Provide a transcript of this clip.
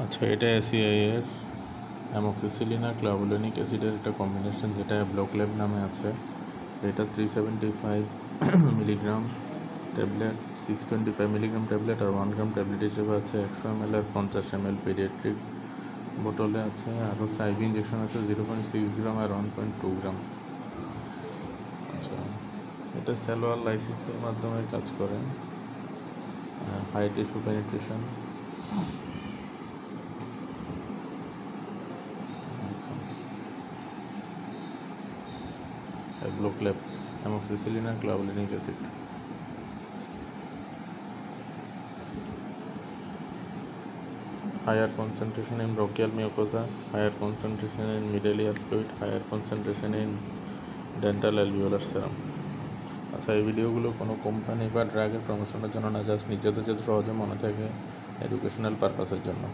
আচ্ছা, এটা এসিআই এর অ্যামোক্সিসিলিন আর ক্লাভুলিনিক অ্যাসিডের একটা কম্বিনেশন, যেটা ব্লকলেব নামে আছে। এটা 375 মিলিগ্রাম ট্যাবলেট, 625 মিলিগ্রাম ট্যাবলেট আর 1 গ্রাম ট্যাবলেট হিসেবে আছে 100 ml আর 50 ml পেডিয়াট্রিক বোতলে আছে। আর হচ্ছে আইভি ইঞ্জেকশন আছে 0.6 গ্রাম আর 1.2 গ্রাম। আচ্ছা, এটা সেলুলার লাইসিসের মাধ্যমে কাজ করে, হাই টিস্যু পেনিট্রেশন। ব্লকলেব, অ্যামোক্সিসিলিন আর clavulanic acid. Higher concentration in bronchial mucosa, higher concentration in middle ear fluid, higher concentration in dental alveolar serum। আচ্ছা, এই ভিডিওগুলো কোনো কোম্পানি বা ড্রাগের প্রমোশনের জন্য না, জাস্ট নিজেদের যাতে সহজে মনে থাকে, এডুকেশনাল পারপাসের জন্য।